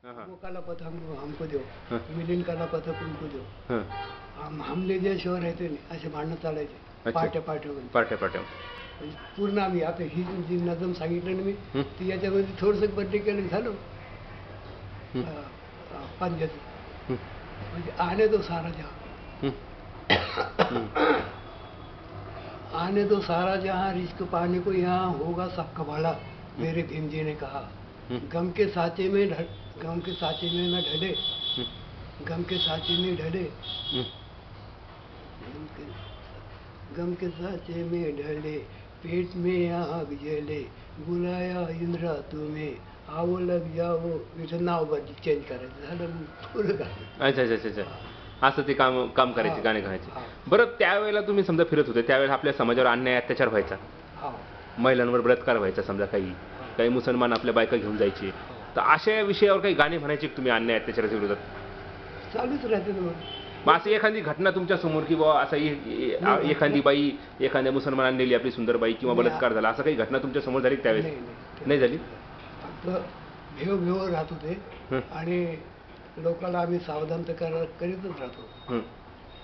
हाँ, हाँ। वो काला पता हमको दो, हाँ। मिलिंद काला पता उनको दो. हां. हमले जे शहर येते ना असे भांडणं चालायचे अच्छा. पाट्या पाट्यावर. पाट्या. म्हणजे पूर्ण आम्ही आता ही जी नजम सांगितलं ना मी हं. ती याच्यामध्ये थोडंसं बदली केलं झालं. हं. पंजाचं हं. म्हणजे आने दो सारा जहां, हं. हं. आने दो सारा जहां, रिश्क पाने को यहाँ होगा सबका भला, मेरे भीम जी ने कहा. हं. गम के साचे में न ढले, हं. गम के साचे में ढले, हं. गम के साचे में ढले, पेट में आग जले, बुलाया इंद्रा तुम्हें, आओ लग जाओ. इथं नाव चेंज करायचं झालं पुरं गाणं. अच्छा. असं ते काम करायचे, हा. गाणे गायचे. हा. बरं त्यावेळेला तुम्ही समजा फिरत होते त्यावेळेला आपल्या समाजावर अन्याय अत्याचार व्हायचा, हा. महिलांवर बलात्कार व्हायचा समजा, काही मुसलमान आपल्या बायका घेऊन जायचे, तर अशा विषयावर काही गाणी म्हणायची तुम्ही अन्याय अत्याचाराच्या विरोधात? चालूच राहते ना मग. मग अशी एखादी घटना तुमच्या समोर की बाबा असं एखादी बाई एखाद्या मुसलमानांनी नेली आपली सुंदर बाई किंवा बलात्कार झाला, असं काही घटना तुमच्या समोर झाली त्यावेळेस? नाही झाली? फक्त भेव राहत होते हं. आणि लोकांना आम्ही सावधान तर करीतच राहतो. हं.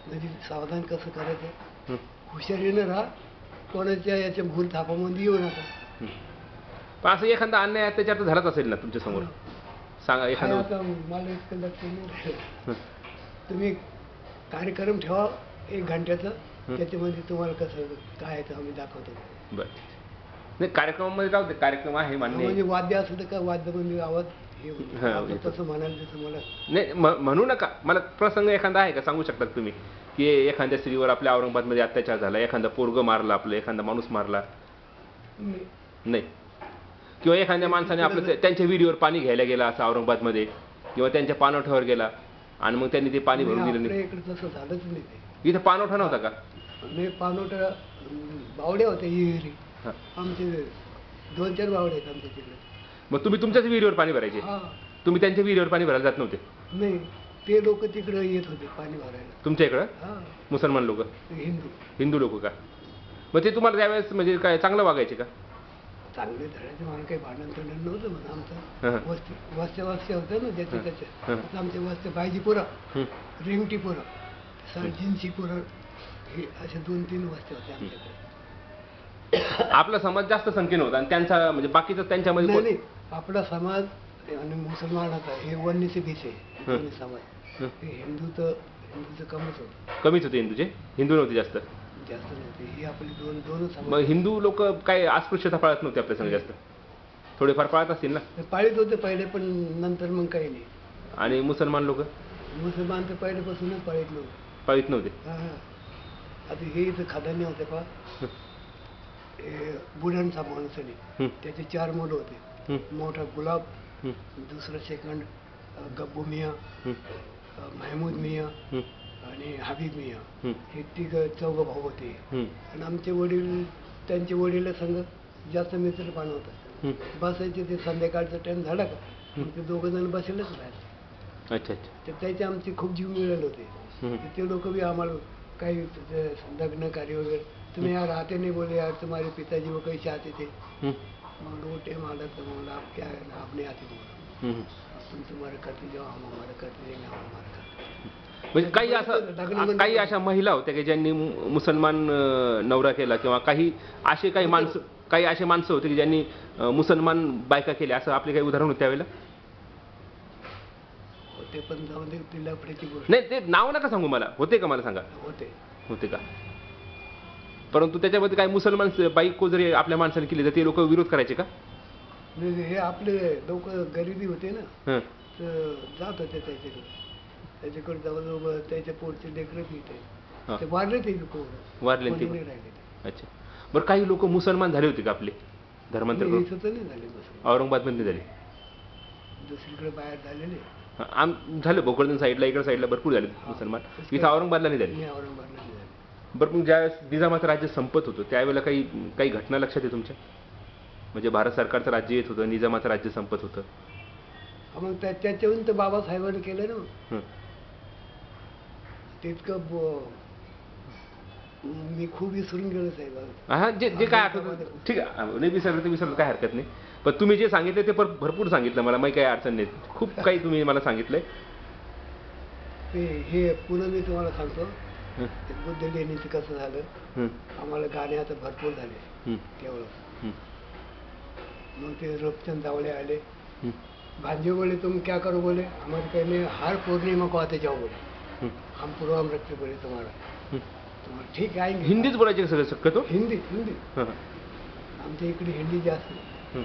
म्हणजे सावधान कसं करायचं, हं. हुशारीनं राहा, कोणाच्या याच्या भूल थापामध्ये येऊ नका. हं. पण असं एखादा अन्याय अत्याचार तर झालाच असेल ना तुमच्या समोर, सांगा काय एखादं. आता मला इतकं लक्ष नाही राहिलं. हं. तुम्ही कार्यक्रम ठेवा 1 घंट्याचा, हं. त्याच्यामध्ये तुम्हाला कसं काय आहे ते आम्ही दाखवतो. बरं. नाही कार्यक्रमामध्ये राहू दे, कार्यक्रम आहे मान्य आहे. म्हणजे वाद्य असलं तर का वाद्यामध्ये आवाज हे हां, होतं. येतो. तसं म्हणायला तसं मला नाही म्हणू नका, मला प्रसंग एखादा आहे का सांगू शकता तुम्ही, की एखाद्या स्त्रीवर आपल्या औरंगाबादमध्ये अत्याचार झाला, एखादा पोरगं मारला, आपलं एखादा माणूस मारला? नाही. नाही. किंवा एखाद्या माणसाने आपलं त्यांच्या विहिरीवर पाणी घ्यायला गेला असं औरंगाबादमध्ये, किंवा त्यांच्या पाणवठ्यावर गेला आणि मग त्यांनी ते पाणी भरून दिलं आपल्या नाही? इकडे तसं झालंच नाही ते. इथं पाणवठा नव्हता का? मी पानोटा बावड्या होत्या विहिरी. हां. आमचे 2-4 बावडे आहेत आमच्या तिकडे. मग तुम्ही तुमच्याच विहिरीवर पाणी भरायचे? हा. तुम्ही त्यांच्या विहिरीवर पाणी भरायला जात नव्हते? नाही, ते लोक तिकडे येत होते पाणी भरायला. तुमच्या इकडं हा. मुसलमान लोक, हिंदू. हिंदू लोक का? मग ते तुम्हाला त्यावेळेस म्हणजे काय चांगलं वागायचे का? चांगले धरायचे म्हणून काही भांडण तंडण नव्हतं म्हणून हां. आमचं. वस्त्या होत्या ना ज्याच्या हां. त्याच्या. हां. आता आमच्या वस्त्या बायजीपुरा, हं. रिंगटीपुरा, जिन्सीपुरा, हे अशा 2-3 वस्त्या होत्या आमच्याकडे. आपला समाज जास्त संख्येने होता आणि त्यांचा म्हणजे बाकीचा त्यांच्यामध्ये नाही नाही, आपला समाज आणि मुसलमानाचा हे 19-20 आहे. हं. दोन्ही समाज. हं. हे हिंदूचं कमीच होतं. कमीच होते हिंदूचे, हिंदू नव्हते जास्त. जास्त नव्हते. ही आपली दोनच मग समाज. हिंदू लोक काय अस्पृश्यता पाळत नव्हते आपल्या संग जास्त? थोडेफार पाळत असतील ना? पाळीत होते पहिले, पण नंतर मग काही नाही. आणि मुसलमान लोक मुसलमान तर पहिल्यापासूनच पाळीत नव्हते. पाळीत नव्हते? हा. आता हे इथं खादानी होते पहा, हं. बुढांचा माणूस आहे. हं. त्याचे 4 मुलं होते. हं. मोठा गुलाब, हं. दुसरा सेकंड गब्बू मियाँ, हं. महमूद मियाँ हं. आणि हबीब मियाँ. हं. हे 4 भाऊ होते. हं. आणि आमचे वडील त्यांचे वडील संग जास्त मित्रपणा होता. हं. बसायचे ते संध्याकाळचा टाइम झाला का मग ते 2 जण बसेलच राहायचे. अच्छा. तर त्याचे आमचे खूप जीव मिळाले होते. हं. ते लोक बी आम्हाला काही लग्न कार्य वगैरे, तुम्ही यार आते नहीं बोले यार, तुम्हारे पिताजी वो कैसे आते थे? हं. मग वो टाइम आला तर मग आप क्या है ना, आप नहीं आते बोला. हं. तुम तुम्हारे करते जाओ, हम हमारे करते जाएंगे, हम हमारे करते. म्हणजे काही अशा महिला होत्या की ज्यांनी मुसलमान नवरा केला, किंवा काही असे माणसं होते की ज्यांनी मुसलमान बायका केल्या, असं आपले काही उदाहरण होते त्यावेळेला? होते, पण जाऊन दे, ती लफड्याची गोष्ट. नाही, ते नाव नका सांगू मला, होते का मला सांगा. होते का? परंतु त्याच्यामध्ये काही मुसलमान बायको जरी आपल्या माणसाने केली तर ते लोक विरोध करायचे का? हे आपले लोक गरिबी होते ना, हं. तर जात होते त्याच्याकडे जवळजवळ त्याच्या पोटचे लेकरं तिथे. हां. ते वारले ते लोक. वारले ते? नाही राहिले ते. अच्छा. बरं, काही लोक मुसलमान झाले होते का आपले धर्मांतर करून? इथं तर नाही झाले बस. औरंगाबादमध्ये झाले? दुसरीकडे बाहेर झालेले. झालं भोकरदन साईडला, इकडे साईडला भरपूर झाले मुसलमान. इथं औरंगाबादला नाही झाले? नाही, औरंगाबादला नाही झाले. बरं, मग ज्यावेळेस निजामाचं राज्य संपत होतं त्यावेळेला काही घटना लक्षात आहे तुमच्या? म्हणजे भारत सरकारचं राज्य येत होतं, निजामाचं राज्य संपत होतं. मग त्याच्याहून तर बाबासाहेबांनी केलं ना. हं. तितकं मी खूप विसरून गेलो साहेब. हा जे जे काय आठवतं ठीक आहे, नाही विसरलं तर विसरलं, काय हरकत नाही. पण तुम्ही जे सांगितलं ते भरपूर सांगितलं मला, मग काही अडचण नाही. खूप काही तुम्ही मला सांगितलंय. हे पुन्हा मी तुम्हाला सांगतो, हं, ते बुद्ध लेणीचं कसं झालं. हं, आम्हाला गाणे आता भरपूर झाले हं, तेवढं. हं, मग ते रूपचंद दावळे आले. हं, भांजे बोले तुम क्या करो बोले, हमारे कहने हर पूर्णिमा को आते जाओ बोले, हं, हम प्रोग्राम रखते बोले तुम्हारा. हं. तुम्हाला ठीक आएंगे. हिंदीच बोलायचे का सगळं शक्यतो? हिंदी हिंदी हं, आमच्या इकडे हिंदी जास्त हं,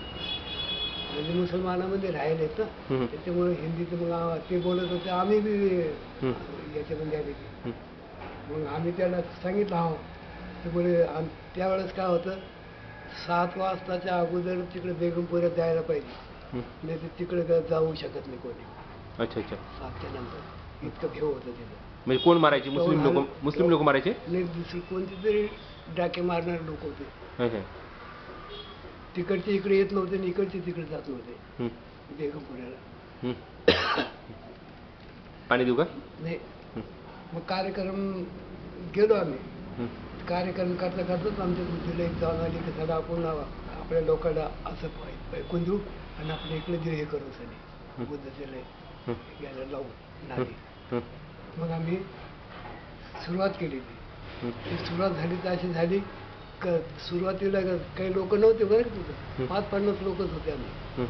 म्हणजे मुसलमानामध्ये राहिलेत ना, हं, त्याच्यामुळे हिंदीत मग ते बोलत होते, आम्ही बी हं, याच्यामध्ये आले की. हं, मग आम्ही त्याला सांगितलं हो. ते बोले त्यावेळेस काय होतं, 7 वाजताच्या अगोदर तिकडे बेगमपुऱ्यात जायला पाहिजे, हं. नाही तर तिकडे जाऊ शकत नाही कोणी. अच्छा अच्छा. 7च्या नंतर इतकं भेव होतं तिथं. म्हणजे कोण मारायचे? मुस्लिम लोक मारायचे? नाही, दुसरी कोणती तरी डाके मारणारे लोक होते. हं, हं, तिकडचे इकडे येत नव्हते आणि इकडचे तिकडे जात नव्हते हं, बेगमपुऱ्याला. हं. पाणी देऊ का? नाही, हं, मग कार्यक्रम गेलो आम्ही. हं, कार्यक्रम करता करताच आमच्या बुद्धीला एक जाऊन आली की चला आपण आपल्या लोकांना असं ऐकून देऊ आणि आपल्या इकडे जे हे करू सनी बुद्धतेला हं, घ्यायला लावू हं, नाली. हं, मग आम्ही सुरुवात केली ती. हं, ती सुरुवात झाली तर अशी झाली सुरुवातीला काही लोक नव्हते बरं का तिथं. 50 लोकच होते आम्ही, हं,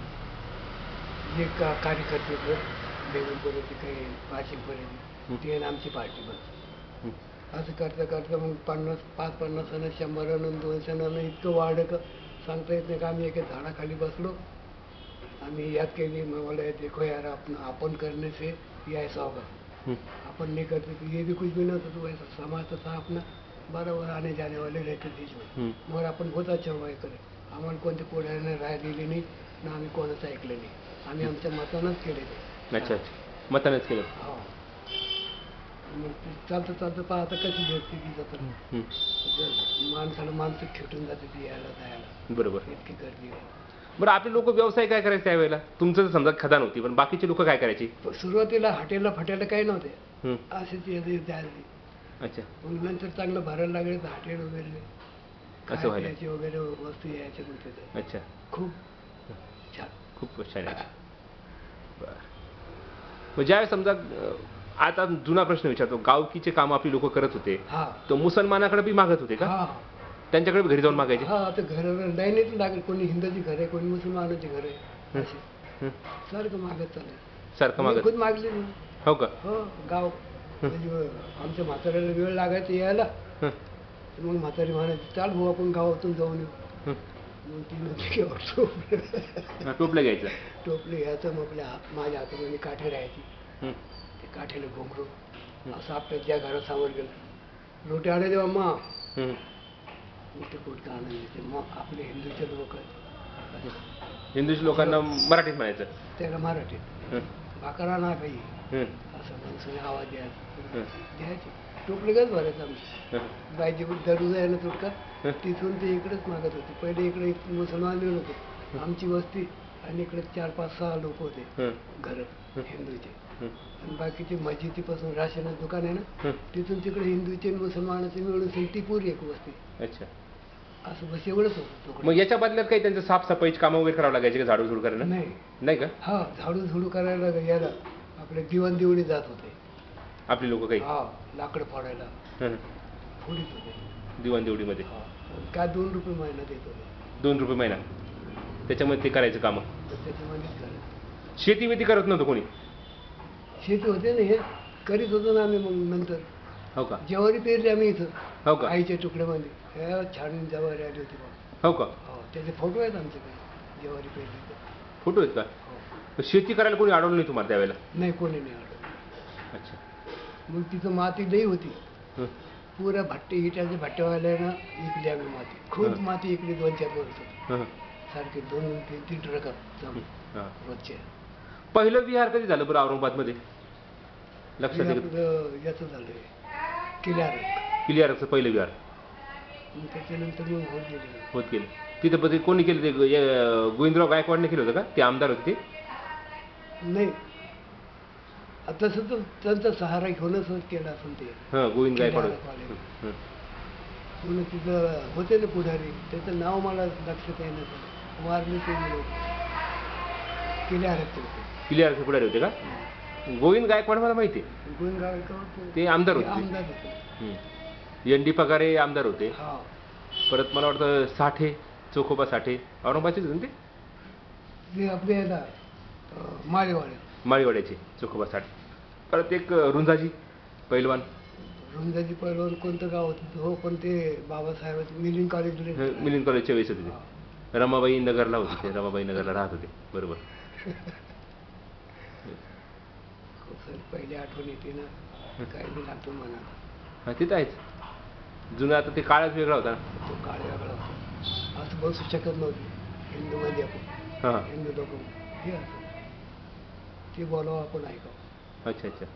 जे कार्यकर्ते होते बेगमपुऱ्याचे, काही वाशिमपर्यंत, ते आणि आमची पार्टी बस. हं. असं करता करता मग 50 आणि 100 आणि 200 इतकं वाढलं का सांगता येत नाही. का आम्ही एका झाडाखाली बसलो. आम्ही याद केली, मग बोला देखो यार आपण करने से ये ऐसा होगा, हं, अपन नहीं करते तो ये भी कुछ भी नहीं होता, तो ऐसा समाज तो था अपना, बराबर आने जाने वाले रहते बीच में. हं. मग आपण बहुत अच्छा हुआ करे. आम्हाला कोणत्या पुढाऱ्याने राय दिली नाही ना आम्ही कोणाचं ऐकलं नाही. आम्ही आमच्या मतानंच केले ते. अच्छा अच्छा. मतानेच केलं. हो. मग ते चालतं चालतं पाहता कशी भेटते ती जातात. हं, माणसाला माणसं खेटून जाते ती यायला जायला, बरोबर. इतकी गर्दी आहे. बरं, आपले लोक व्यवसाय काय करायचे त्यावेळेला? तुमचं तर समजा खदान होती, पण बाकीचे लोक काय करायचे? सुरुवातीला हॉटेलला फटेला काही नव्हते, हं, असेच येते द्यायला. अच्छा. मग नंतर चांगलं भरायला लागले तर हॉटेल वगैरे असं व्हायला. खायचे वगैरे वस्तू यायच्या मग तिथं. अच्छा. खूप छान. खूप छान आहे. बरं. मग ज्यावेळेस समजा आता जुना प्रश्न विचारतो, गावकीचे काम आपली लोक करत होते, हा तर मुसलमानाकडे बी मागत होते का? हा त्यांच्याकडे बी घरी जाऊन मागायचे? हा आता घराला लाईनीच लागेल, कोणी हिंदूची घर आहे, कोणी मुसलमानाची घर आहे, असे हं, सारखं मागत चालेल. सारखं मी मागत. खुद मागली नाही. हो का? हो, गाव म्हणजे आमच्या म्हाताऱ्याला वेळ लागायचा यायला. हं, मग म्हातारी म्हणायची चाल भाऊ आपण गावातून जाऊन येऊ. हं. मग ती नव्हती टोपले हा, टोपलं घ्यायचं. टोपले घ्यायचं. मग आपल्या माझ्या हातामध्ये काठी राहायची, हं, ते काठीला घुंगरू असं आपल्या ज्या घरात सावर गेलं रोटी आणायचे अम्मा, हं. मोठे गुटखा आणायचे. मग आपले हिंदूचे लोक हिंदूच्या लोकांना मराठीत म्हणायचं. त्याला मराठीत हं, भाकरा ना काही हं, असं माणसाने आवाज द्यायचा, हं, द्यायचे. टोपले गच भरायचं आमचं. हं, बायची दररोज आहे ना तुटका, हं. तिथून ते इकडेच मागत होते. पहिले इकडे एक मुसलमान होते, आमची वस्ती, आणि इकडे 4-5-6 लोक होते हं, घर हं. हिंदूचे. हं, आणि बाकीचे मस्जिदीपासून राशनाचं दुकान आहे ना, हं. तिथून तिकडे हिंदूचे आणि मुसलमानाचे मिळून ती पुरी एक वस्ती. अच्छा. असं बस एवढंच होतं तुकडं. मग याच्या बदल्यात काही त्यांचं साफसफाईची कामं वगैरे करावं लागायचे का, झाडू झुडू करायला? नाही, नाही का? हा झाडू झुडू करायला यायला आपले दिवाण दिवणी जात होते. आपली लोक काही? हा, लाकडं फोडायला हं, फोडीत होते. दिवाण देवडीमध्ये हा, काय 2 रुपये महिना देत होते. 2 रुपये महिना, त्याच्यामध्ये ते करायचं कामं. तर त्याच्यामध्येच करायचं. शेती वेती करत नव्हतं कोणी? शेती होते ना, हे करीत होतो ना आम्ही. मग नंतर हो का? ज्वारी पेरली आम्ही इथं हो का? आईच्या तुकड्यामध्ये. ह्या छान ज्वारी आली होती बा. हो का? हो, त्याचे फोटो आहेत आमच्याकडे, ज्वारी पेरली तर. फोटो आहेत का? हो. तर शेती करायला कोणी अडवलं नाही तुम्हाला त्यावेळेला? नाही, कोणी नाही आलं. अच्छा. मग तिथं माती लई होती. हं, पुऱ्या इटाच्या भट्ट्यावाल्यानं इकली आम्ही माती. खूप हं. माती इकली 2-4 वर्ष. हं, सारखे 2-3 ट्रकात हं. हां. रोजचे. पहिलं विहार कधी झालं बरं औरंगाबादमध्ये? लक्षात हे आहे का? आपलं याचं झालंय किल्ल्यार. किल्ल्यारचं पहिलं विहार मग त्याच्यानंतर मग होत गेले. होत गेलं. तिथं पण ते कोणी केलं? ते गोविंदराव गायकवाडने केलं होतं का? ते आमदार होते ते? नाही, आता तसं तर त्यांचा सहारा घेऊनच केला असेल ते. हां, गोविंद गायकवाड. किल्ल्यार कॉलेज. हं, म्हणून तिथं होते ना पुढारी, त्याचं नाव मला लक्षात येणं झालं, वारले ते लोक किल्ले होते. किल्ल्याचे पुढारी होते का? गोविंद गायकवाड मला माहिती आहे. गुणगाव ते आमदार होते. आमदार होते. एन डी पगारे आमदार होते. हा. परत मला वाटतं साठे, चोखोबा साठे औरंगाबादचेच होते ना ते आपले याला माळेवाडे माळीवाड्याचे चोखोबा साठे. परत एक रुंजाजी पैलवान, रुंदाजी पहिलवान कोणतं गाव होतं हो, पण ते बाबासाहेब मिलिंद कॉलेजला मिलिंद कॉलेजच्या वेळेस होते ते. रमाबाई नगरला होते ते, रमाबाई नगरला राहत होते. बरोबर. पहिली आठवण येते ना, काय बी लागतो म्हणा. हा तिथं आहेच. जुना आता ते काळच वेगळा होता. तो काळ वेगळा होता, असं बसू शकत नव्हते हिंदूमध्ये आपण. हां. हिंदू लोक हे असं ते बोलावं आपण ऐकावं. अच्छा अच्छा.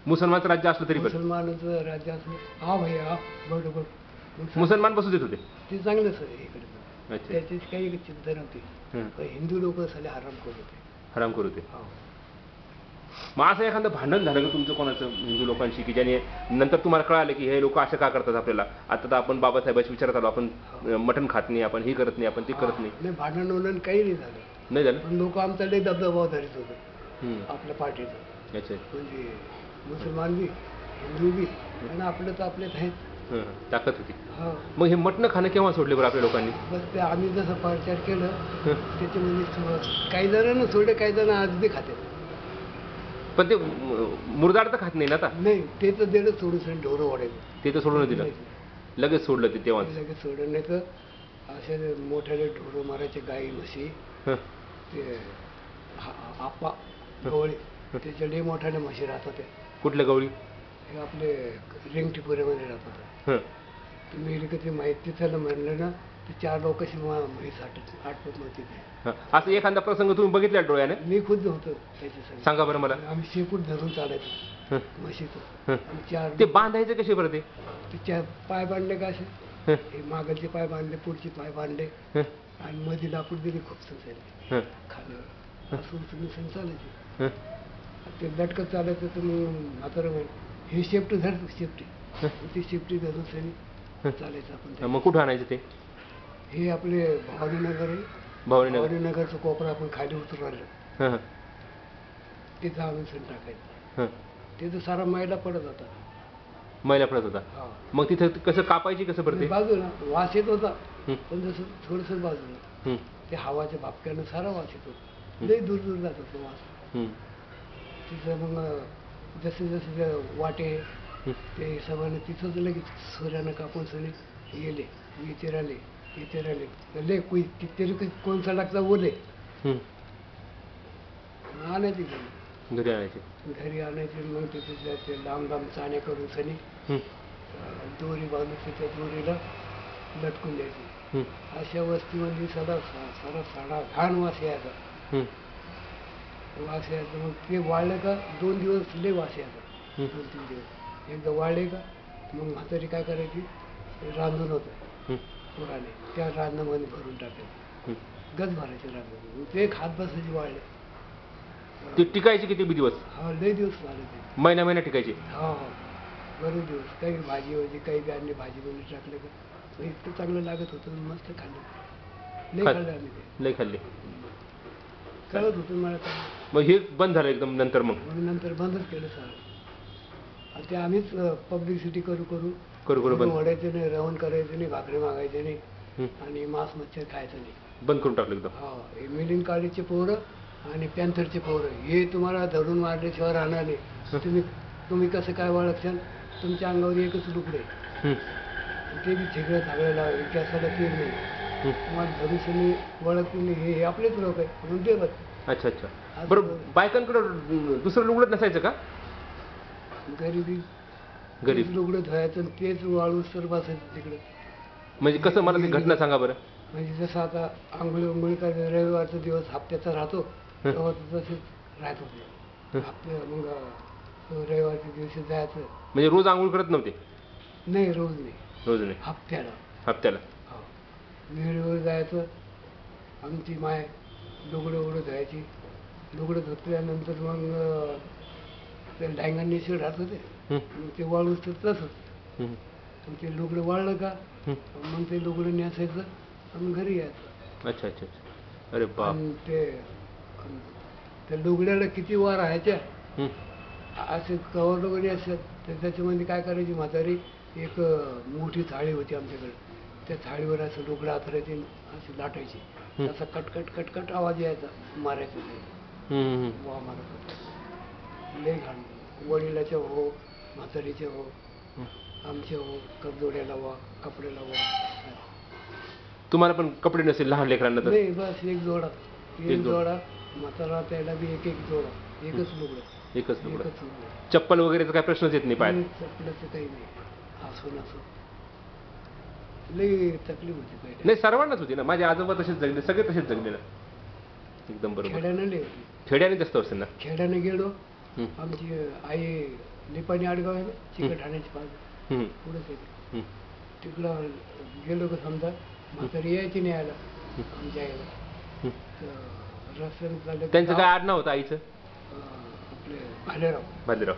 मुसलमानचं राज्य असलं तरी पण मुसलमानाचं राज्य असलं हा भैया हा बरोबर. मुसलमान बसू देत होते. ते चांगलंच आहे इकडे पण. अच्छा. त्याची काही चिंता नव्हती. हं. पण हिंदू लोक सगळे आराम करत होते. हराम करू होते. हो. मग असं एखादं भांडण झालं का तुमचं कोणाचं हिंदू लोकांशी, की ज्याने नंतर तुम्हाला कळालं की हे लोक असं का करतात आपल्याला? आता तर आपण बाबासाहेबांशी विचारत आलो, आपण मटण खात नाही, आपण हे करत नाही, आपण ते करत नाही. नाही भांडण वंडण काही नाही झालं. नाही झालं? पण लोक आमचा लई दबदबा धरीत होते हं. आपल्या पार्टीचा. अच्छा. म्हणजे मुसलमान बी हिंदू बी आणि आपलं तर आपल्यात आहेत. हं. ताकद होती. हा. मग हे मटणं खाणं केव्हा सोडले बरं आपल्या लोकांनी? बस ते आम्ही जसं प्रचार केलं हं. त्याच्यामध्ये काही जणांना सोडे, काही जण आज बी खाते. पण ते मुरदाड तर खात नाही ना आता. नाही ते तर दिलं सोडून ढोरं वाढायचं. ते तर सोडून दिलं, लगेच सोडलं ते तेव्हाच. लगेच सोडून नाही तर असे मोठ्याले ढोरं मारायचे, गाई म्हशी हं. ते आपा गवळी त्याच्या लई मोठ्याने म्हशी राहतात. ते कुठल्या गवळी? हे आपले रेंगटीपुऱ्यामध्ये राहतात. हं. तुम्ही कधी माहिती त्याला म्हणलं ना ते 4 लोकांशी म्हैस आटपत नव्हती ते. हं. असं एखादा प्रसंग तुम्ही बघितला डोळ्याने? मी खुद होतो त्याच्यासाठी. सांगा बरं मला. आम्ही शेपूट धरून चालायचो हं. म्हशीचं. हं. आणि 4 ते बांधायचे कसे बरं ते? ते 4 पाय बांधले का असे, हं. हे मागलचे पाय बांधले, पुढचे पाय बांधले हं. आणि मध्ये लाकूड दिली खूप संचायला हं. खाली असं तुम्ही सण चालायचे. हं. ते लटकत चालायचं तर मग म्हातारं म्हणे हे शेपटी धर शेपटी. हं. ती शेपटी धरून सणी हं. चालायचं आपण. मग कुठं आणायचं ते? हे आपले भवानीनगर आहे. भवानीनगर. भवानीनगरचं कोपरा आपण खाली उतरू राहिलं हं. हं. ते जाणून सण टाकायचं. हं. ते तर सारा मैला पडत होता. मैला पडत होता. हा. मग तिथं कसं कापायची कसं बरं ते? बाजूला वास येत होता. हं. पण जसं थोडंसं बाजूला हं. ते हवाच्या भापक्यानं सारा वास येत होता. हं. लई दूर दूर जात होतो वास. हं. तिथं मग जसे जसे वाटे हं. ते हिशोबाने तिथंच लगेच सोऱ्यानं कापून सगळे गेले इथे राहिले इथे राहिले लय तरी कोण सडकचा ओले हं. आणायचे घरी. घरी आणायचे. घरी आणायचे मग तिथे ते लांब लांब चाणे करून सनी हं. दोरी बांधून त्या दोरीला लटकून द्यायची. हं. अशा वस्तीमध्ये सारा साडा घाण वास यायचा. हं. वास यायचा मग ते वाळलं का 2 दिवस लय वास यायचा. हं. 2-3 दिवस एकदा वाळले का मग म्हातारी काय करायची रांधून होतं हं. पुराणे त्या रांधामध्ये भरून टाकायचं. हं. गज भरायचे रांधामध्ये ते खात बसायची वाळले. ते टिकायचे किती दिवस? हा लय दिवस झाले ते. महिना महिना टिकायचे. हा हा बरेच दिवस काही भाजी वजी काही बी आणली भाजी बनवून टाकले का मग इतकं चांगलं लागत होतं मस्त खाल्लं लय खाल्लं आम्ही ते. लय खाल्ले. कळत होतं मला चांगलं. मग हे बंद झालं एकदम नंतर मग? मग नंतर बंदच केलं सारं. आणि ते आम्हीच पब्लिसिटी करू करू करू बंद. ओढायचं नाही, रवण करायचं नाही, भाकरी मागायचे नाही हं. आणि मांस मच्छर खायचं नाही. बंद करून टाकलं एकदम. हा हे मिलिंद काळीचे पोरं आणि पॅन्थरचे पोरं हे तुम्हाला धरून मारल्याशिवाय राहणार नाही. तुम्ही कसं काय ओळखशाल? तुमच्या अंगावर एकच लुगडे हं. ते बी झिगडं झागळेला इतिहासाला ते नाही. हं. तुम्हाला भविष्याने ओळखते नाही हे आपलेच लोक आहेत म्हणून ते बघ. अच्छा अच्छा. बरं बायकांकडं दुसरं लुगडत नसायचं का? गरिबी गरीब. तेच लुगडं धुवायचं आणि तेच वाळू सर बसायचं तिकडे. म्हणजे कसं मला ती घटना सांगा बरं. म्हणजे जसं आता आंघोळी का रविवारचा दिवस हप्त्याचा राहतो हं. तेव्हा तसेच राहत होते. हं. हप्त्या मग रविवारच्या दिवशी जायचं. म्हणजे रोज आंघोळ करत नव्हते? नाही रोज नाही रोज नाही, हप्त्याला. हप्त्याला. हो विहिरीवर जायचं. आमची माय लुगडं उघडं धुवायची. लुगडं धुतल्यानंतर मग ते डांगांनी राहत होते. हं. मग ते वाळूच तर तसंच. हं. मग ते लुगडं वाळलं का हं. मग ते लुगडं नेसायचं आणि घरी यायचं. अच्छा अच्छा अच्छा. अरे बाप. आणि अन त्या लुगड्याला किती वार राहायच्या हं. असे कवर वगैरे असतात तर त्याच्यामध्ये काय करायची म्हातारी एक मोठी थाळी होती आमच्याकडे त्या थाळीवर असं लुगडं आथरायची अशी लाटायची हं. त्याचा कटकट कटकट आवाज यायचा मारायचं ते हं, हं. वा मारत होतं लई घाण वडिलाचे हो म्हातारीचे हो हं. आमचे हो कपजोड्याला वा कपड्याला वा तुम्हाला पण कपडे नसेल लहान लेकरांना तर. नाही बस एक जोडा एक एक जोडा. जोडा म्हातारा त्याला बी एक एक जोडा एकच लुगडं एकच लुगडं. एकच लुगडं चप्पल वगैरेचा काय प्रश्नच येत नाही पायात. चपलाचं काही नाही असो नसो लई तकलीफ होती पहिले नाही सर्वांनाच होती ना. माझे आजोबा तसेच जगले, सगळे तसेच जगले ना. एकदम बरोबर. खेड्यानं लई होती खेड्याने जास्त असेल ना. खेड्यानं गेलो हं. आमची आई निपाणी आडगाव आहे ना चिकट बाजू हं. पुढेच येते हं. तिकडं गेलो का समजा म्हातारी यायची नाही यायला आमच्या आईला हं. तर रस्त्याने चाललं की त्यांचं काय आडनाव होतं आईचं? आपले भालेराव भालेराव.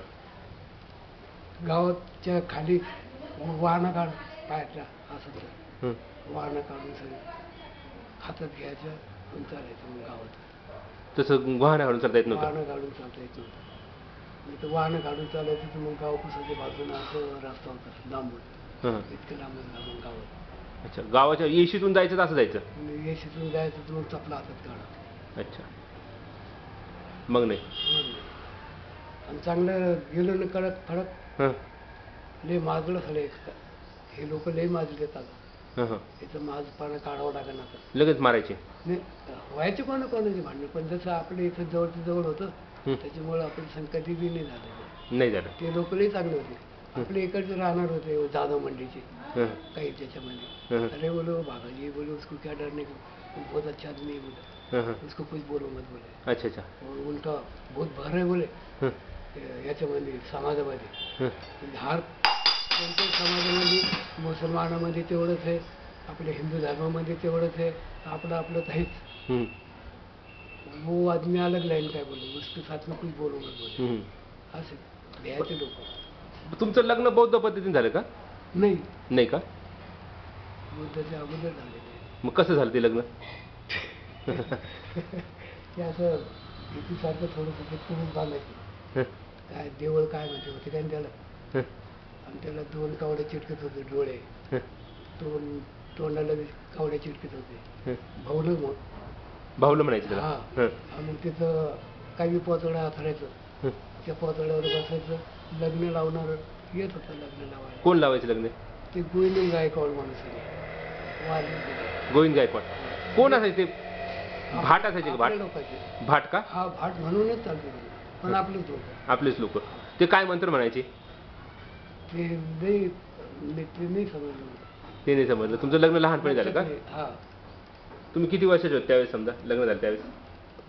गावाच्या खाली वाहनं काढ पायातल्या असं हं. वाहनं काढून सगळं हातात घ्यायचं आणि चालायचं मग गावात तसं वाहन काढून चालता येत नव्हतं. वाहनं काढून चालता येत नव्हतं नाही तर वाहनं काढून चालायचं तर मग गाव पुसाच्या बाजूनं असं रस्ता होता लांबून हं. इतकं लांबून लांबून गावात अच्छा गावाच्या येशीतून जायचं तर असं जायचं. आणि येशीतून जायचं तर मग चपला हातात काढा अच्छा. मग नाही. आणि चांगलं गेलो ना कडक फडक हं. लय माजलं झालं हे लोक लय माजले आता हं. हं. याचं माझपणा काढावं लागेल आता लगेच मारायचे. नाही व्हायचे कोणाची भांडणं पण जसं आपल्या इथं जवळच्या जवळ होतं हं. त्याच्यामुळं आपण संकटी बी नाही झालं नाही झालं. ते लोक लई चांगले होते आपले इकडचे राहणार होते जाधव मंडीचे हं. काही त्याच्यामध्ये हं. अरे बोलो भागाजी बोलो उसको क्या डर नहीं बहुत अच्छा आदमी है बोले हं. हं. उसको कुछ बोलो मत बोले अच्छा अच्छा. और उलटा बहुत भर है बोले हं. याच्यामध्ये समाजामध्ये हं. म्हणजे हर कोणत्याही समाजामध्ये मुसलमानामध्ये तेवढंच आहे आपल्या हिंदू धर्मामध्ये तेवढंच आहे आपलं आपलं काहीच हं. वो आदमी अलग लाईन काय बोले उसके साथ में कुछ बोलो मत बोले हं. असे भ्यायचे लोक तुमचं लग्न बौद्ध पद्धतीने झालं का? नाही नाही का? बुद्धाच्या अगोदर झालेले मग कसं झालं ते लग्न? ते असं भीतीसारखं थोडंसं ते पुरुष बांधायचे हं. काय देवळ काय म्हणते होते काय त्याला हं. आणि त्याला दोन कावडे चिटकत होते डोळे हं. दोन तोंडाला बी कावडे चिटकत होते हं. भावलं मग भावलं म्हणायचं त्याला. हा हं. आणि मग तिथं काही पोतळ्या हातरायचं हं. त्या पोतळ्यावर बसायचं लग्न लावणार येत होतं लग्न लावायला कोण लावायचं लग्न? ते गोविंद गायकवाड माणूस आहे वारले ते. गोविंद गायकवाड. कोण असायचे? भाट असायचे का? भाट? आपल्या लोकांचे भाट का? हा भाट म्हणूनच चालतो पण आपलेच लोक आपलेच लोक. ते काय मंत्र म्हणायचे? ते ते नाही समजलं ते नाही समजलं. तुमचं लग्न लहानपणी झालं का? हा तुम्ही किती वर्षाचे होते त्यावेळेस समजा लग्न झालं त्यावेळेस?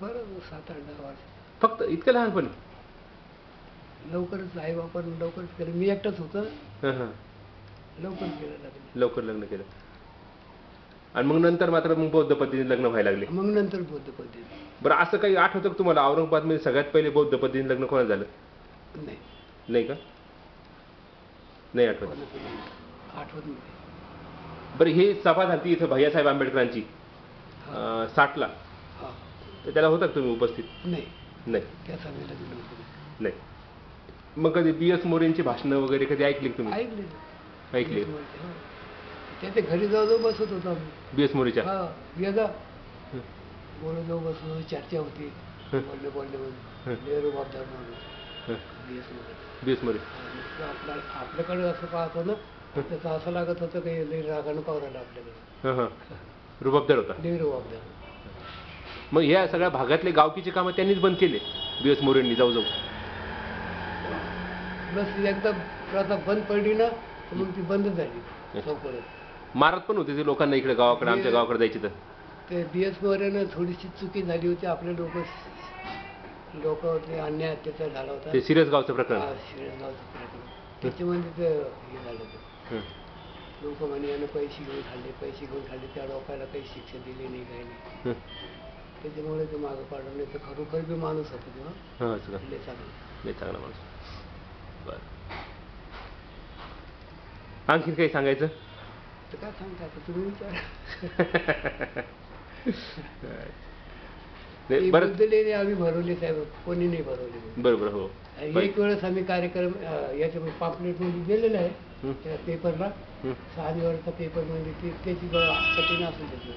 बरं 7-8 वर्ष फक्त इतकं लहानपणी? लवकरच आई बापानं लवकरच केलं मी एकटाच होतं हं. हं. लवकर केलं लग्न लवकर लग्न केलं. आणि मग नंतर मात्र मग बौद्ध पद्धतीने लग्न व्हायला लागले. मग नंतर बौद्ध पद्धती बरं असं काही आठवतं का तुम्हाला औरंगाबादमध्ये सगळ्यात पहिले बौद्ध पद्धतीने लग्न कोणाला झालं? नाही नाही का? नाही आठवत. कोणाचं नाही. आठवत नाही बरं ही सभा झाली इथं भैयासाहेब आंबेडकरांची हा 60ला. हा तर त्याला होता का तुम्ही उपस्थित? नाही नाही. त्या सभेला गेलो होतो मी. नाही. मग कधी B.S. मोरेंची भाषणं वगैरे कधी ऐकली का तुम्ही? ऐकले ऐकली. त्याच्या घरी जाऊ बसत होतो आम्ही B.S. मोरेच्या? हा येदा हं. बोलत जाऊ बसलो चर्चा होती हं. बोलले बोलले हं. बोलले लेरू बाबदार माणूस हं. BS मध्ये B.S. मोरे. आपल्याकडे असं पाहतो ना त्याचं असं लागत होतं काही लई रागानं पावरायला आपल्याकडे हं. हं. रुबाबदार होता. लेरू बाबदार मग ह्या सगळ्या भागातले गावकीचे कामं त्यांनीच बंद केले B.S. मोरेंनी जाऊ जाऊ. बस एकदा प्रथा बंद पडली ना तर मग ती बंद झाली चौकडत मारत पण होते ते लोकांना इकडे गावाकडे आमच्या गावाकडे जायची तर. ते BS मोरेनं थोडीशी चुकी झाली होती आपले लोक ते अन्याय अत्याचार झाला होता ते सिरस गावचं प्रकरण. शिरगावचं प्रकरण त्याच्यामध्ये ते हे झालं होतं हं. लोक म्हणे यानं पैसे घेऊन खाल्ले त्या लोकांना काही शिक्षा दिली नाही काही नाही हं. त्याच्यामुळे ते मागं पाडलं नाही तर खरोखर बी माणूस होतो तेव्हा हं. असं का? लय चांगलं नाही चांगला माणूस. बरं. आणखीन काही सांगायचं? तर काय सांगता आता तुम्ही विचारा. नाही, ते बरं. बुद्धलेणी आम्ही भरवले साहेब, कोणी नाही भरवले. बरोबर. हो. आणि एक वेळेस आम्ही कार्यक्रम याच्या पापलेट मध्ये दिलेला आहे हं. त्या पेपरला, हं. 6 दिवसाचा पेपर म्हणजे त्याची कठीण असेल त्याची.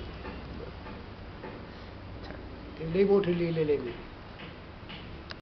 ते लई मोठे लिहिलेले आहे मी.